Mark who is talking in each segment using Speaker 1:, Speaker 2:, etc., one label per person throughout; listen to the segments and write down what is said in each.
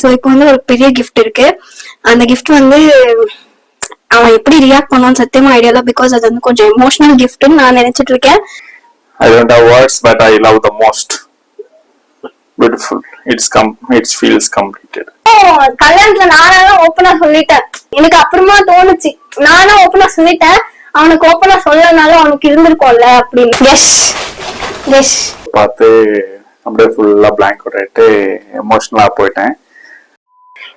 Speaker 1: So இப்போ வந்து ஒரு பெரிய கிஃப்ட் இருக்கு. அந்த கிஃப்ட் வந்து அவன் எப்படி ரியாக்ட் பண்ணுவான்னு சத்தியமா ஐடியா இல்லை. பிகாஸ் அது வந்து கொஞ்சம் எமோஷனல் கிஃப்ட்னு நான் நினைச்சிட்டு இருக்கேன்.
Speaker 2: I don't have words, but I love the most. Beautiful. It feels completed.
Speaker 1: கல்யாணத்துல நானும் ஓப்பனா சொல்லிட்டேன். எனக்கு அப்புறமா தோணுச்சு, நானும் ஓப்பனா சொல்லிட்டேன். அவனுக்கு ஓப்பனா சொல்லனாலும் அவனுக்கு இருந்திருக்கும்ல அப்படின்னு. எஸ்
Speaker 2: பார்த்து அப்படியே ஃபுல்லா blank ஆயிட்டு எமோஷனலா போயிட்டேன்.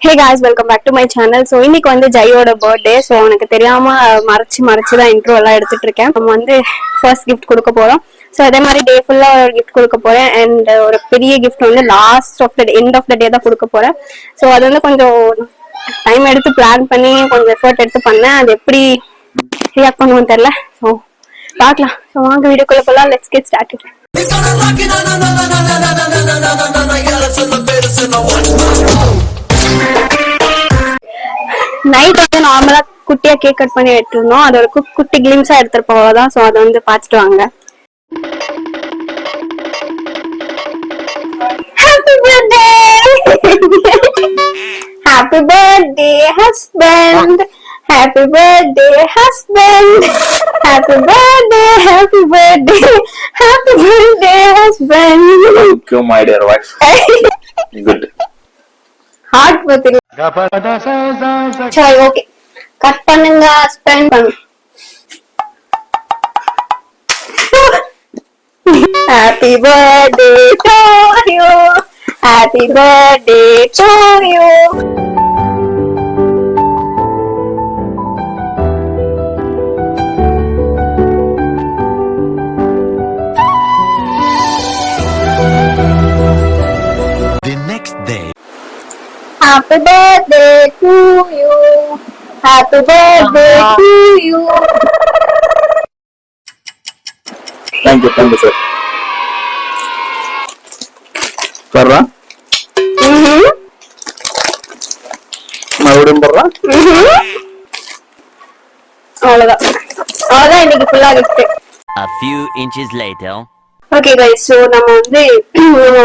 Speaker 1: Hey guys, welcome back to my channel. So இன்னைக்கு வந்து ஜெயோட பர்த்டே. ஸோ அவனுக்கு தெரியாம மறைச்சு தான் இன்ட்ரோ எல்லாம் எடுத்துட்டு இருக்கேன். நம்ம வந்து ஃபர்ஸ்ட் கிஃப்ட் கொடுக்க போறோம். ஸோ அதே மாதிரி டே ஃபுல்லா ஒரு கிஃப்ட் கொடுக்க போறேன். அண்ட் ஒரு பெரிய கிஃப்ட் வந்து எண்ட் ஆஃப் த டே தான் கொடுக்க போறேன். ஸோ அது வந்து கொஞ்சம் டைம் எடுத்து பிளான் பண்ணி கொஞ்சம் எஃபர்ட் எடுத்து பண்ணேன். அது எப்படி ரியாக்ட் பண்ணுவோம் தெரியல. ஸோ பார்க்கலாம். ஸோ வாங்க வீடியோக்குள்ள போலாம். Let's get started. நைட் வந்து நார்மலா குட்டியா கேக் கட் பண்ணி எடுத்துருந்தோம். அதோட குட்டி கிளிம்ஸா எடுத்துருப்போம், அவ்வளவுதான். ஸோ அதை வந்து பார்த்துட்டு வாங்க. Happy birthday, happy birthday husband, happy birthday husband, happy birthday, happy birthday, happy birthday husband.
Speaker 2: Thank you, my dear wife. Good.
Speaker 1: Heart birthday. சரி, ஓகே, கட் பண்ணுங்க. ஸ்பெண்ட் பண்ணு. Happy birthday to you, happy birthday to you.
Speaker 3: The next day.
Speaker 1: Happy birthday to you, happy birthday to you.
Speaker 2: Thank you, sir. Parra? மறுபடியும் பர்றா?
Speaker 1: அவ்வளவுதான் இன்னைக்கு ஃபுல்லா gift.
Speaker 3: A few inches later.
Speaker 1: Okay guys, so நம்ம வந்து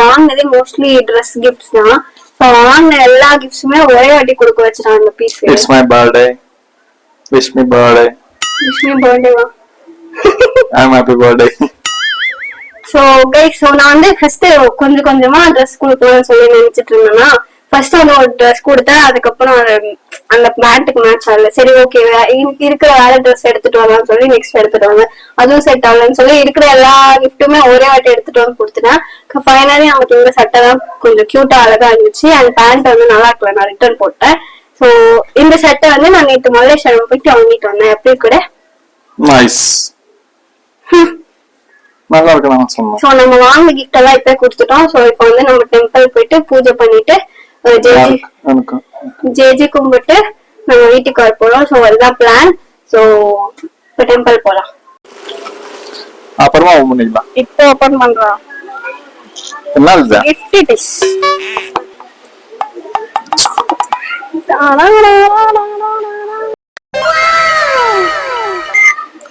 Speaker 1: வாங்கினதே mostly dress gifts தான். So வாங்கின எல்லா கிஃப்ட்ஸுமே ஒரே வாட்டி கொடுக்க வச்சிருக்காங்க அந்த piece.
Speaker 2: It's my birthday. Wish me birthday.
Speaker 1: Wish me birthday வா?
Speaker 2: I'm happy birthday.
Speaker 1: So guys, so நான் வந்து ஃபர்ஸ்ட் கொஞ்சம் கொஞ்சமா ட்ரெஸ் கொடுக்கலாம்னு சொல்லி நினைச்சிட்டு இருந்தேன்னா, ஃபர்ஸ்ட் வந்து ஒரு ட்ரெஸ் கொடுத்தேன். அதுக்கப்புறம் அந்த பேண்ட்டுக்கு மேட்ச் ஆகல. சரி, ஓகே, இருக்கிற வேற ட்ரெஸ் எடுத்துட்டு வரலாம்னு சொல்லி நெக்ஸ்ட் எடுத்துட்டு வந்தேன். அதுவும் செட் ஆகலன்னு சொல்லி இருக்கிற எல்லா கிஃப்ட்டுமே ஒரே வாட்டி எடுத்துட்டு வந்து கொடுத்துட்டேன். ஃபைனலி நமக்கு இந்த சட்டை தான் கொஞ்சம் கியூட்டா அழகா இருந்துச்சு. அந்த பேண்ட் வந்து நல்லா இருக்கல, நான் ரிட்டர்ன் போட்டேன். ஸோ இந்த சட்டை வந்து நான் நேற்று மல்லேஸ்வரம் போயிட்டு வாங்கிட்டு வந்தேன். எப்படி கூட
Speaker 2: நைஸ், நல்லா இருக்கு. நான் சொன்னேன்.
Speaker 1: ஸோ நம்ம வாங்க கிஃப்ட் எல்லாம் இப்ப கொடுத்துட்டோம். ஸோ இப்போ வந்து நம்ம டெம்பிள் போயிட்டு பூஜை பண்ணிட்டு ஜேஜி கும்பிட்டு நம்ம வீட்டுக்கு வர போறோம். ஸோ அதுதான் பிளான். ஸோ இப்போ டெம்பிள் போலாம்.
Speaker 2: அப்புறமா ஓபன் பண்ணிக்கலாம்.
Speaker 1: இப்போ ஓபன் பண்றோம்.
Speaker 2: என்ன இது?
Speaker 1: gift it is.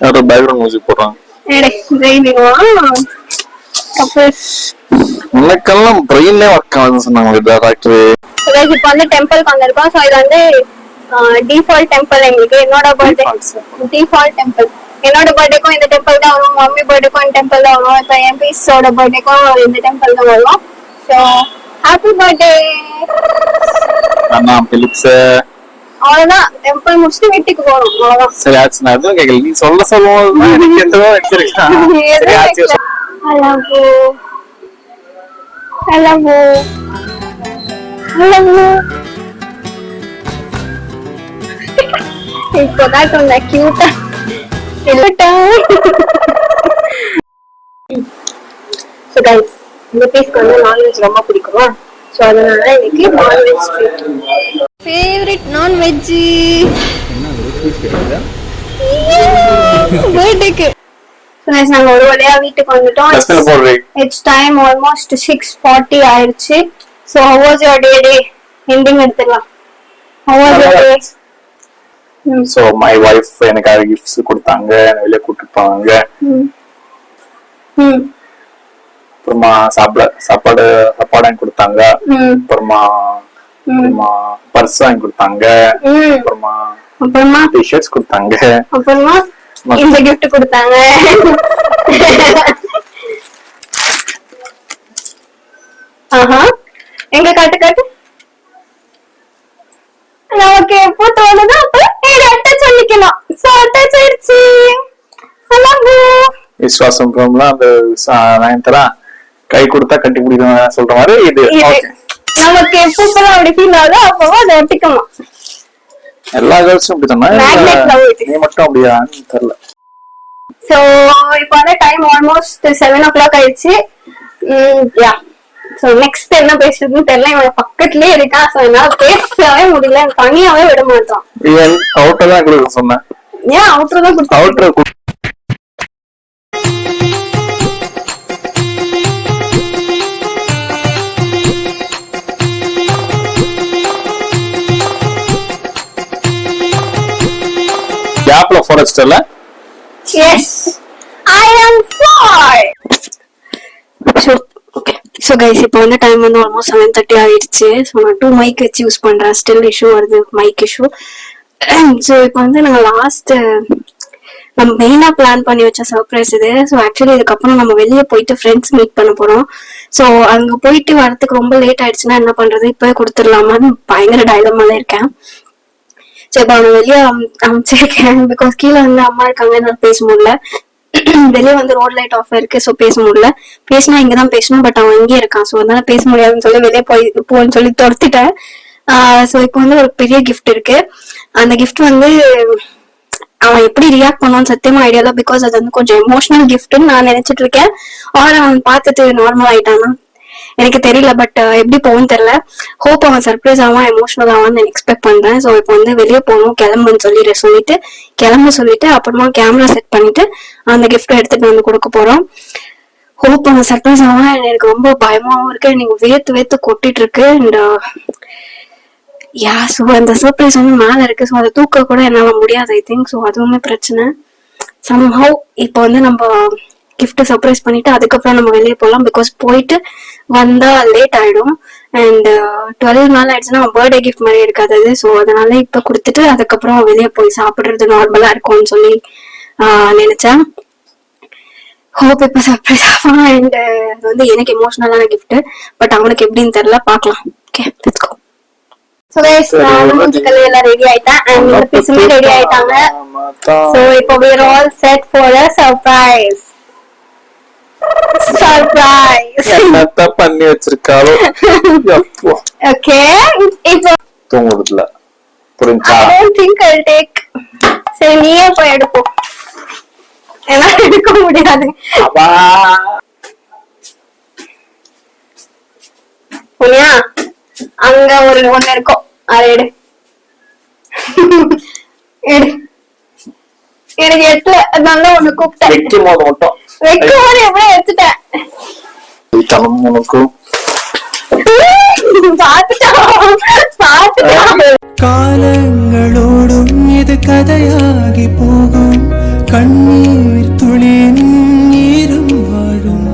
Speaker 2: யாரோ பேக்ரவுண்ட் மியூசிக் போடுறாங்க. உனக்கெல்லாம் பிரெயின்ல ஒர்க் ஆகுதுன்னு சொன்னாங்க டாக்டர்.
Speaker 1: இப்போ வந்து டெம்பிள் வந்திருக்கோம். ஸோ இது வந்து டிஃபால்ட் டெம்பிள். எங்களுக்கு என்னோட பர்த்டே டிஃபால்ட் டெம்பிள். என்னோட பர்த்டேக்கும் இந்த டெம்பிள் தான் வரும். மம்மி பர்த்டேக்கும் இந்த டெம்பிள் தான் வரும். இப்போ என் பீஸோட பர்த்டேக்கும் இந்த டெம்பிள் தான் வரும். ஸோ ஹாப்பி பர்த்டே
Speaker 2: அண்ணா பிலிப்ஸ்.
Speaker 1: அவ்வளவுதான், டெம்பிள் முடிச்சுட்டு வீட்டுக்கு போறோம். அவ்வளவுதான்.
Speaker 2: சரி, ஆச்சு. நான் எதுவும் கேட்கல, நீ சொல்லுவோம். எனக்கு எந்தவோ வச்சிருக்கேன்.
Speaker 1: I love you. I love you. I love you. இப்போதான் கொஞ்சம் கியூட்டா இல்லட்டா. So guys, இந்த பீஸ்க்கு வந்து நான்வெஜ் ரொம்ப பிடிக்குமா? ஸோ அதனால இன்னைக்கு நான்வெஜ் ஃபேவரட் நான்வெஜ் பர்த்டேக்கு. நாங்க ஒரு வழியா வீட்டுக்கு வந்துட்டோம். இட்ஸ் டைம் ஆல்மோஸ்ட் 6:40 ஆயிடுச்சு. So how was your day? Ending எடுத்துக்கலாம். How was your day?
Speaker 2: So my wife எனக்காக கிஃப்ட்ஸ் கொடுத்தாங்க, வெளிய கூட்டிட்டு போனாங்க. அப்புறமா சாப்பாடு வாங்கி கொடுத்தாங்க. அப்புறமா பர்ஸ் வாங்கி கொடுத்தாங்க. அப்புறமா டிஷர்ட்ஸ் கொடுத்தாங்க.
Speaker 1: அப்புறமா இந்த கிஃப்ட் கொடுத்தாங்க. எங்க காட்டு நமக்கு எப்போ தோணுதோ அப்ப சொல்லிக்கணும்.
Speaker 2: விசுவாசம் அந்த நயன்தாரா கை கொடுத்தா கட்டி பிடிக்கணும் சொல்ற மாதிரி இது
Speaker 1: நமக்கு எப்ப அப்படி ஃபீல் ஆகுதோ அப்போ அதை ஒட்டிக்கணும்.
Speaker 2: எல்லா கேர்ள்ஸும் அப்படித்தானா, நீ மட்டும் அப்படியான்னு தெரியல.
Speaker 1: சோ இப்போ வந்து டைம் ஆல்மோஸ்ட் 7 o'clock ஆயிடுச்சு. யா சோ நெக்ஸ்ட் என்ன பேசுறதுன்னு தெரியல. இவன் பக்கத்துலயே இருக்கான். சோ என்னால பேசவே முடியல. தனியாவே விட மாட்டான்.
Speaker 2: அவுட்டர் தான் கொடுக்க சொன்னேன்.
Speaker 1: ஏன் அவுட்டர் தான் கொடுத்தா?
Speaker 2: அவுட்டர் கேப்ல ஃபாரஸ்ட் இல்ல?
Speaker 1: Yes I am far. So guys இப்போ வந்து டைம் வந்து ஆல்மோஸ்ட் 7:30 ஆயிடுச்சு. ஸோ நான் 2 மைக் வச்சு யூஸ் பண்றேன். ஸ்டில் இஷ்யூ வருது, மைக் இஷ்யூ. ஸோ இப்போ வந்து நாங்கள் நம்ம மெயினா பிளான் பண்ணி வச்ச சர்ப்ரைஸ் இது. ஸோ ஆக்சுவலி இதுக்கப்புறம் நம்ம வெளியே போயிட்டு ஃப்ரெண்ட்ஸ் மீட் பண்ண போறோம். ஸோ அங்க போயிட்டு வரதுக்கு ரொம்ப லேட் ஆயிடுச்சுன்னா என்ன பண்றது, இப்பவே கொடுத்துடலாமான்னு பயங்கர டைலமால இருக்கேன். ஸோ இப்போ அவனை வெளியே அனுப்பிச்சிருக்கேன். பிகாஸ் கீழே வந்து அம்மா இருக்காங்க, என்னால பேச முடியல. வெளியே வந்து ரோட் லைட் ஆஃப் இருக்கு. ஸோ பேச முடியல. பேசினா இங்கதான் பேசணும், பட் அவன் இங்கே இருக்கான். ஸோ அதனால பேச முடியாதுன்னு சொல்லி வெளியே போன்னு சொல்லி துரத்திட்டேன். ஸோ இப்போ வந்து ஒரு பெரிய கிஃப்ட் இருக்கு. அந்த கிஃப்ட் வந்து அவன் எப்படி ரியாக்ட் பண்ணுவான்னு சத்தியமா ஐடியா தான். பிகாஸ் அது வந்து கொஞ்சம் எமோஷனல் கிஃப்ட்னு நான் நினைச்சிட்டு இருக்கேன். ஆனா அவன் பார்த்துட்டு நார்மல் ஆயிட்டானா எனக்கு தெரியல. பட் எப்படி போகும்னு தெரியல. ஹோப் அவன் சர்ப்ரைஸ் ஆவான், எமோஷனல் ஆவான்னு எக்ஸ்பெக்ட் பண்றேன். ஸோ இப்போ வந்து வெளியே போகணும், கிளம்புன்னு சொல்லிட்டு அப்புறமா கேமரா செட் பண்ணிட்டு அந்த கிஃப்ட் எடுத்துட்டு வந்து கொடுக்க போறோம். ஹோப் அவன் சர்ப்ரைஸ் ஆவான். எனக்கு ரொம்ப பயமாவும் இருக்கு. எனக்கு வேத்து கொட்டிட்டு இருக்கு. அண்ட் ஸோ அந்த சர்ப்ரைஸ் வந்து மேல இருக்கு. ஸோ அதை தூக்க கூட என்னால முடியாது ஐ திங்க். ஸோ அதுவுமே பிரச்சனை. சம்ஹவ் இப்போ வந்து நம்ம கிஃப்ட் சர்ப்ரைஸ் பண்ணிட்டு அதுக்கப்புறம் நம்ம வெளியே போகலாம். பிகாஸ் போயிட்டு வந்தா லேட் ஆயிடும். அண்ட் 12 நாள் ஆயிடுச்சுன்னா பர்த்டே கிஃப்ட் மாதிரி இருக்காது. ஸோ அதனால இப்ப கொடுத்துட்டு அதுக்கப்புறம் வெளியே போய் சாப்பிடுறது நார்மலா இருக்கும்னு சொல்லி நினைச்சேன். ஹோப் இப்ப சர்ப்ரைஸ் ஆகும். அண்ட் அது வந்து எனக்கு எமோஷனலான கிஃப்ட். பட் அவனுக்கு எப்படின்னு தெரியல, பாக்கலாம். Okay let's go. So guys நான் மூஞ்சிக்கல்ல எல்லாம் ரெடி ஆயிட்டேன். அண்ட் இந்த பீஸுமே ரெடி ஆயிட்டாங்க. சோ இப்போ we are all set for a surprise.
Speaker 2: என்னத்த பண்ணி வச்சிருக்காளோ.
Speaker 1: ஓகே இப்போ
Speaker 2: தூங்குறதுல புரிஞ்சா?
Speaker 1: I don't think I'll take. சரி நீயே போய் எடுப்போ. என்னால எடுக்க முடியாது.
Speaker 2: அப்பா
Speaker 1: புனியா அங்க ஒண்ணு இருக்கும், அதை எடு. எனக்கு எட்டுல அதனால ஒண்ணு கூப்பிட்டேன்.
Speaker 2: வைக்கும் போது மட்டும்
Speaker 1: எவ்வளவு எடுத்துட்டேன்.
Speaker 4: காலங்களோடும் இது கதையாகி போகும். கண்ணீர் துளின் நீரும் வாழும்.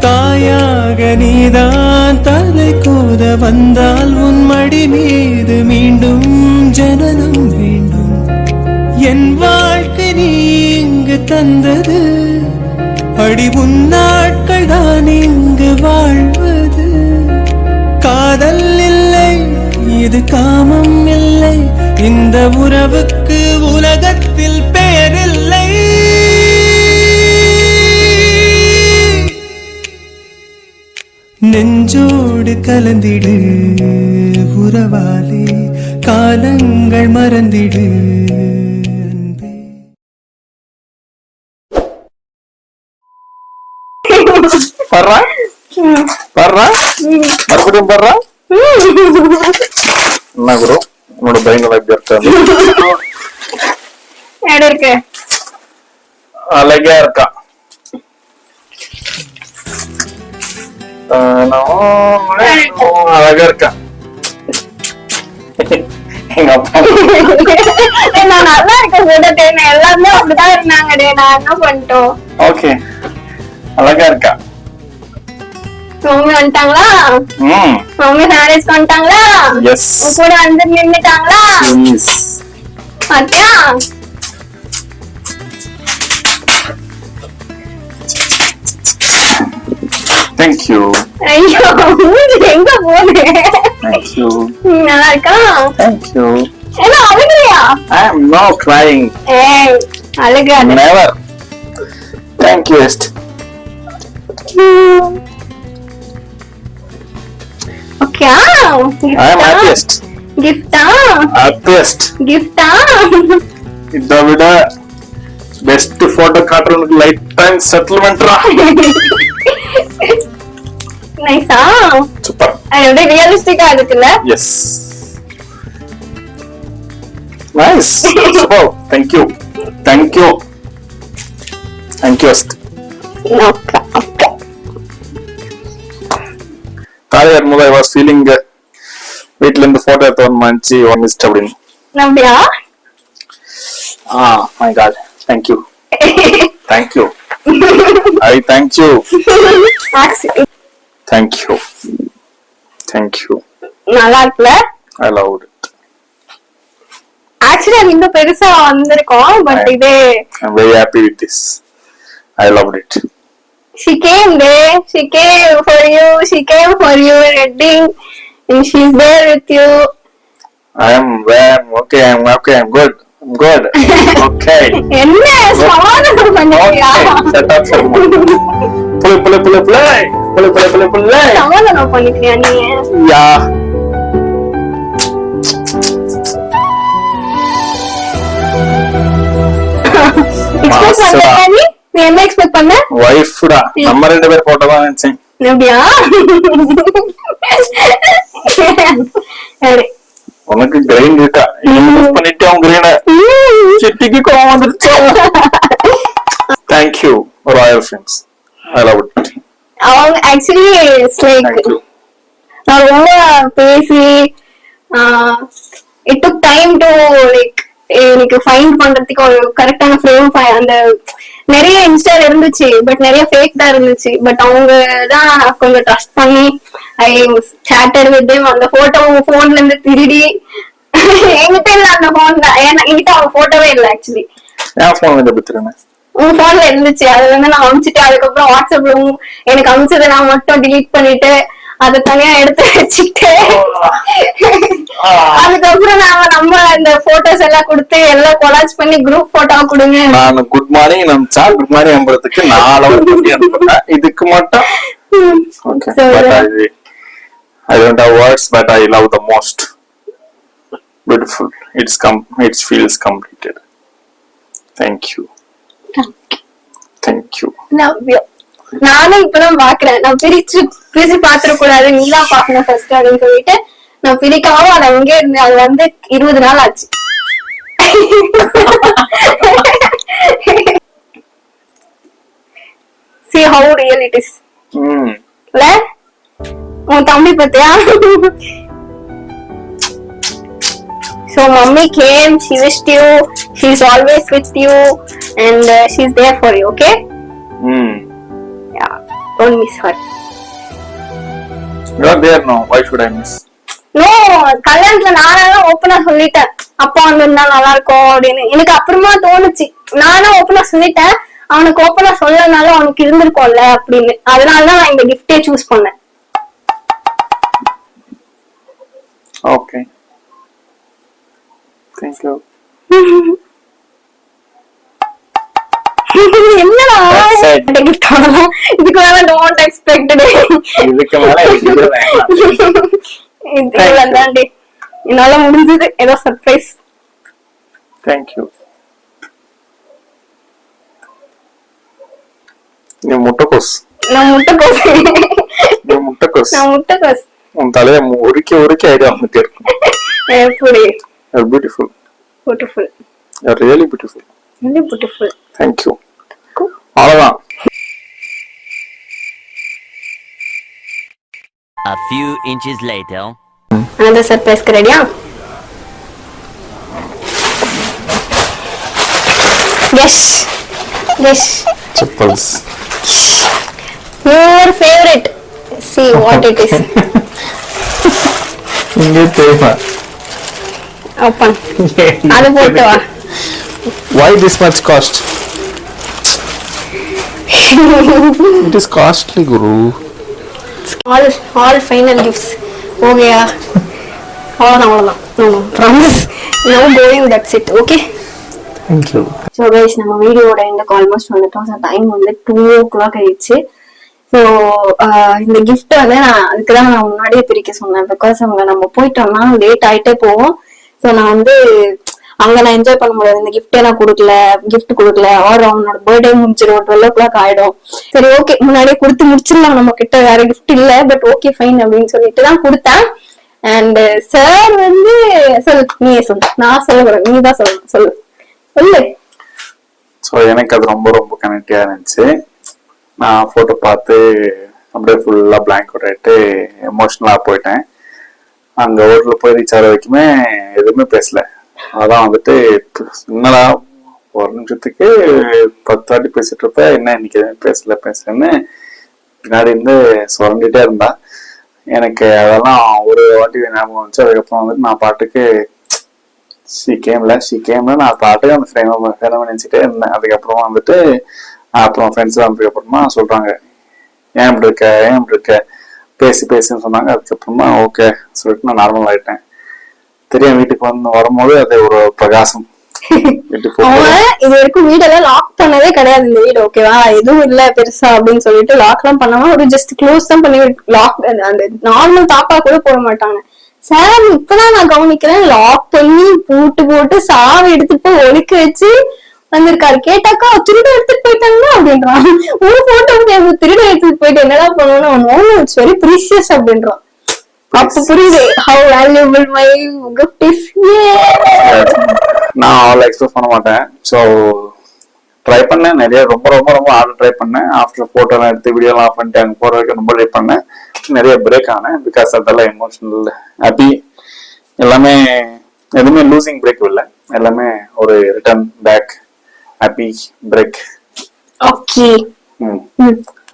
Speaker 4: தாயாக நீதான் தலை கோத வந்தால் உன் மடி மீது மீண்டும் ஜனனம் வேண்டும். என் வாழ்க்கை நீ இங்கு தந்தது, அடி உன் நாட்கள் தான் இங்கு வாழ்வது. காதல் இல்லை, இது காமம் இல்லை, இந்த உறவுக்கு உலகத்தில் பெயரில்லை. நெஞ்சோடு கலந்திடு உறவாலே, காலங்கள் மறந்திடு அன்பே.
Speaker 2: மறுபடியும் பர்றா. என்ன குரு உன்னோட பையன்
Speaker 1: இருக்கு
Speaker 2: அழகா இருக்கா. அழகா இருக்கா. எங்க அப்பா
Speaker 1: நான் நல்லா இருக்கேன். எல்லாமே அப்படிதான் இருந்தாங்க. நான் என்ன பண்ணிட்டோம்.
Speaker 2: ஓகே அழகா இருக்கா.
Speaker 1: மம்மி வந்துட்டாங்களா?
Speaker 2: ம்
Speaker 1: மம்மி மேரேஜ் வந்துட்டாங்களா?
Speaker 2: எஸ்
Speaker 1: உன் கூட வந்து நின்னுட்டாங்களா?
Speaker 2: ப்ளீஸ்
Speaker 1: அதான்
Speaker 2: தேங்க் யூ
Speaker 1: ஐயோ மூஞ்சி எங்க போகுது?
Speaker 2: தேங்க் யூ
Speaker 1: நல்லா இருக்கா?
Speaker 2: தேங்க் யூ
Speaker 1: என்ன அழுகுறியா?
Speaker 2: ஐ அம் நாட் கிரைங்
Speaker 1: ஏய் அழுகாத.
Speaker 2: நெவர் தேங்க் யூ எஸ்ட்
Speaker 1: ஓகே
Speaker 2: ஐ அம் ஹாப்பியஸ்ட்
Speaker 1: கிஃப்டா?
Speaker 2: ஹாப்பியஸ்ட்
Speaker 1: கிஃப்டா?
Speaker 2: இதை விட பெஸ்ட் போட்டோ காட்டுறதுக்கு லைஃப் டைம் செட்டில்மெண்ட்ரா
Speaker 1: நைஸா?
Speaker 2: சூப்பர்
Speaker 1: அது அப்படியே ரியலிஸ்டிக்கா இருக்குல்ல?
Speaker 2: Yes nice super thank you thank you thank you எஸ்ட்
Speaker 1: ஓகே ஓகே.
Speaker 2: தாலி வரும்போது ஐ வாஸ் ஃபீலிங் வீட்ல இருந்து போட்டோ எடுத்து வந்துச்சு ஒன் மிஸ்ட் அப்படின்னு
Speaker 1: அப்படியா?
Speaker 2: My God thank you thank you I thank you thank you thank you
Speaker 1: நல்லா இருக்குல்ல?
Speaker 2: ஐ லவ் இட்
Speaker 1: ஆக்சுவலி அது இன்னும் பெருசா வந்திருக்கும் பட் இதே
Speaker 2: I am very happy with this I love it
Speaker 1: she came there, she came for you, she came for you wedding and she's there with you.
Speaker 2: I am okay, I'm good. I'm good. Okay.
Speaker 1: என்ன சமாதானம் பண்ணியா?
Speaker 2: Okay. Shut up, Pull.
Speaker 1: சமாதானம் பண்ணிக்கிறியா நீ?
Speaker 2: Yeah.
Speaker 1: Expect பண்ணல நீ? நீ என்ன expect பண்ண?
Speaker 2: Wife டா. நம்ம ரெண்டு பேர் போட்டோ தான் நினைச்சேன்.
Speaker 1: அப்படியா? சரி.
Speaker 2: உனக்கு கிரைன் இருக்கா? யூஸ் பண்ணிட்டு அவங்க கிரைன சிட்டிக்கு கோவம் வந்துருச்சு. Thank you, Royal Films. I love it.
Speaker 1: அவங்க actually it's like
Speaker 2: Thank you.
Speaker 1: நான் ரொம்ப பேசி it took time to like எனக்கு ஃபைண்ட் பண்றதுக்கு ஒரு கரெக்டான ஃப்ரேம் அந்த நிறைய இன்ஸ்டால இருந்துச்சு பட் நிறைய ஃபேக் தான் இருந்துச்சு பட் அவங்க தான் கொஞ்சம் ட்ரஸ்ட் பண்ணி ஐ சேட்டட் வித் தேம் அந்த போட்டோ போன்ல இருந்து திருடி என்கிட்ட இல்ல அந்த போன்ல ஏன்னா என்கிட்ட அவங்க போட்டோவே இல்லை ஆக்சுவலி
Speaker 2: என் போன் வந்து எடுத்துருங்க.
Speaker 1: உங்க போன்ல இருந்துச்சு அது வந்து நான் அனுப்பிச்சிட்டு அதுக்கப்புறம் வாட்ஸ்அப்ல எனக்கு அனுப்பிச்சதை நான் மட்டும் டிலீட் பண்ணிட்டு அதை தனியா எடுத்து வச்சுட்டு அதுக்கப்புறம் நம்ம அந்த போட்டோஸ் எல்லாம் கொடுத்து எல்லாம் கொலாஜ் பண்ணி குரூப் போட்டோ கொடுங்க.
Speaker 2: நான் குட் மார்னிங் நம்பிச்சா குட் மார்னிங் நம்புறதுக்கு 4 hour பண்ணி அனுப்புறேன். இதுக்கு மட்டும் okay
Speaker 1: So,
Speaker 2: but I don't have words but I love the most. Beautiful. It feels completed. Thank you. Thank you.
Speaker 1: Love you. நானும் இப்பதான் பாக்குறேன். நான் பிரிச்சு பாத்துற கூடாது நீதான் பாக்கணும் ஃபர்ஸ்ட் அப்படின்னு சொல்லிட்டு நான் பிரிக்காம அது அங்கே இருந்து அது வந்து 20 நாள் ஆச்சு. See how real it is. இல்ல உன் தம்பி பத்தியா? So mommy came, she wished you, she's always with you and she's there for you, okay? Yeah, don't miss her.
Speaker 2: You are there now. Why should I miss?
Speaker 1: No, கல்யாணத்துல நானும் ஓப்பனா சொல்லிட்டேன் அப்பா வந்திருந்தா நல்லா இருக்கும் அப்படின்னு. எனக்கு அப்புறமா தோணுச்சு நானும் ஓப்பனா சொல்லிட்டேன் அவனுக்கு ஓப்பனா சொல்லனாலும் அவனுக்கு இருந்திருக்கும்ல அப்படின்னு. அதனாலதான் நான் இந்த கிஃப்டே சூஸ் பண்ணேன்.
Speaker 2: Okay. Thank you.
Speaker 1: என்னடா கிஃப்ட் ஆகலாம் இதுக்கு மேல டோன்ட் எக்ஸ்பெக்டட்.
Speaker 2: இதுக்கு மேல
Speaker 1: இதுதான்டி என்னால முடிஞ்சது ஏதோ சர்ப்ரைஸ்.
Speaker 2: Thank you. நீ முட்டைக்கோஸ்.
Speaker 1: நான் முட்டைக்கோஸ்.
Speaker 2: நீ முட்டைக்கோஸ்.
Speaker 1: நான் முட்டைக்கோஸ்.
Speaker 2: உன் தலைய உருக்கி ஐடியா வந்துட்டே இருக்கும்.
Speaker 1: எப்படி?
Speaker 2: You're beautiful.
Speaker 1: Beautiful.
Speaker 2: You're really beautiful.
Speaker 1: Really beautiful.
Speaker 2: Thank you. அவ்வளவுதான்.
Speaker 3: A few inches later.
Speaker 1: Another surprise ready? Yes. Yes.
Speaker 2: Chappals.
Speaker 1: Your favorite see what it is.
Speaker 2: இங்கே தெரியுமா?
Speaker 1: Open. அது போட்டு வா.
Speaker 2: Why this much cost? It is costly, Guru.
Speaker 1: All final gifts. Okay. அவ்வளோதான். No, promise. No going, that's it. Okay.
Speaker 2: Thank you.
Speaker 1: So guys நம்ம வீடியோட எண்டுக்கு almost வந்துட்டோம். ஸோ டைம் வந்து 2 o'clock ஆயிடுச்சு. ஸோ இந்த கிஃப்ட் வந்து நான் அதுக்கு தான் நான் முன்னாடியே பிரிக்க சொன்னேன். பிகாஸ் அங்கே நம்ம போயிட்டோம்னா லேட் ஆயிட்டே போவோம். ஸோ நான் வந்து அங்க நான் என்ஜாய் பண்ண முடியாது. இந்த கிஃப்டே நான் கிஃப்ட் கொடுக்கல ஆர் அவனோட பர்த்டே முடிஞ்சிடும், 12 o'clock ஆயிடும். சரி ஓகே முன்னாடியே கொடுத்து முடிச்சிடலாம், நம்ம கிட்ட வேற கிஃப்ட் இல்ல, பட் ஓகே ஃபைன் அப்படின்னு சொல்லிட்டு தான் கொடுத்தேன். அண்ட் சார் வந்து நீயே சொல்லு, நான் சொல்லக்கூடாது, நீ தான் சொல்லு.
Speaker 2: ஸோ எனக்கு அது ரொம்ப ரொம்ப கனெக்டிவா இருந்துச்சு. நான் போட்டோ பார்த்து அப்படியே ஃபுல்லா பிளாங்க் அவுட் ஆயிட்டு எமோஷனலா போயிட்டேன். அங்க ஹோட்டல்ல போய் ரீச் ஆகிற வரைக்குமே எதுவுமே பேசல. அதான் வந்துட்டு என்னடா ஒரு நிமிஷத்துக்கு 10 வாட்டி பேசிட்டு இருப்ப, என்ன இன்னைக்கு எதுவுமே பேசலன்னு பின்னாடி இருந்து சுரண்டிட்டே இருந்தா. எனக்கு அதெல்லாம் ஒரு வாட்டி ஞாபகம் வந்துச்சு. அதுக்கப்புறம் வந்துட்டு நான் பாட்டுக்கு ஷீ கேம்ல நான் பாட்டுக்கு அந்த ஃப்ரெண்ட் நினைச்சிட்டே இருந்தேன். அதுக்கப்புறமா வந்துட்டு அப்புறம் ஃப்ரெண்ட்ஸ் வந்ததுக்கு அப்புறமா சொல்றாங்க ஏன் இப்படி இருக்க பேசுன்னு சொன்னாங்க. அதுக்கப்புறமா ஓகே சொல்லிட்டு நான் நார்மல் ஆயிட்டேன். தெரியும் வீட்டுக்கு வரும்போது அது ஒரு பிரகாசம்.
Speaker 1: இது வரைக்கும் வீடெல்லாம் லாக் பண்ணதே கிடையாது இந்த வீடு, ஓகேவா? எதுவும் இல்ல பெருசா அப்படின்னு சொல்லிட்டு லாக் எல்லாம் பண்ணாம ஒரு ஜஸ்ட் க்ளோஸ் தான் பண்ணி லாக், அந்த நார்மல் தாப்பா கூட போட மாட்டாங்க. சார் இப்பதான் நான் கவனிக்கிறேன், லாக் பண்ணி போட்டு சாவை எடுத்துட்டு போய் ஒழிக்க வச்சு வந்திருக்காரு. கேட்டாக்கா திருட எடுத்துட்டு போயிட்டாங்கன்னா அப்படின்றான். ஒரு போட்டோ திருட எடுத்துட்டு போயிட்டு என்னதான் பண்ணுவோம்னா இட்ஸ் வெரி ப்ரீஷியஸ் அப்படின்றான். அப்ப புரியுது how valuable my gift is.
Speaker 2: நான் அவ்வளோ எக்ஸ்பெக்ட் பண்ண மாட்டேன். ஸோ ட்ரை பண்ணேன், நிறைய ரொம்ப ரொம்ப ரொம்ப ஆர்டர் ட்ரை பண்ணேன். ஆஃப்டர் போட்டோலாம் எடுத்து வீடியோலாம் ஆஃப் பண்ணிட்டு அங்கே போறதுக்கு ரொம்ப ட்ரை பண்ணேன். நிறைய பிரேக் ஆனேன். பிகாஸ் அதெல்லாம் எமோஷனல் ஹாப்பி எல்லாமே, எதுவுமே லூசிங் பிரேக் இல்லை, எல்லாமே ஒரு return back happy break.
Speaker 1: Okay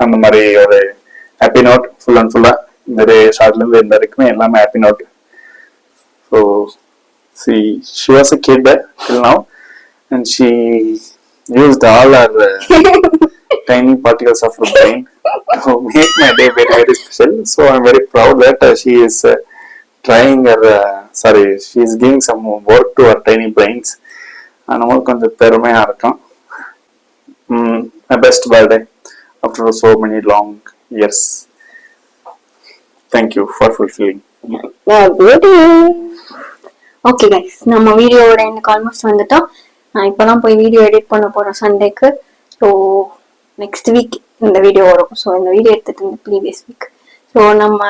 Speaker 2: அந்த மாதிரி ஒரு ஹாப்பி நோட் ஃபுல் அண்ட் ஃபுல்லா இந்த ஷார்ட்ல இருந்து இந்த வரைக்குமே எல்லாமே happy note. So she was a kid till now and she used all her tiny particles of her brain to make my day very very special. So I'm very proud that she is trying her she is giving some work to her tiny brains. அதனால கொஞ்சம் பெருமையா இருக்கும். My best birthday after so many long years. Thank you for fulfilling.
Speaker 1: Okay guys, நம்ம வீடியோவோட எனக்கு almost வந்துட்டோம். நான் இப்பதான் போய் வீடியோ எடிட் பண்ண போறேன் சண்டேக்கு. ஸோ நெக்ஸ்ட் வீக் இந்த வீடியோ வரும். ஸோ இந்த வீடியோ எடுத்துட்டு இருந்த ப்ரீவியஸ் வீக். ஸோ நம்ம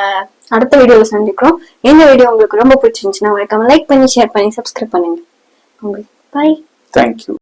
Speaker 1: அடுத்த வீடியோவில் சந்திக்கிறோம். இந்த வீடியோ உங்களுக்கு ரொம்ப பிடிச்சிருந்துச்சுன்னா மறக்காம லைக் பண்ணி ஷேர் பண்ணி சப்ஸ்கிரைப் பண்ணுங்க. உங்களுக்கு பாய்.
Speaker 2: Thank you.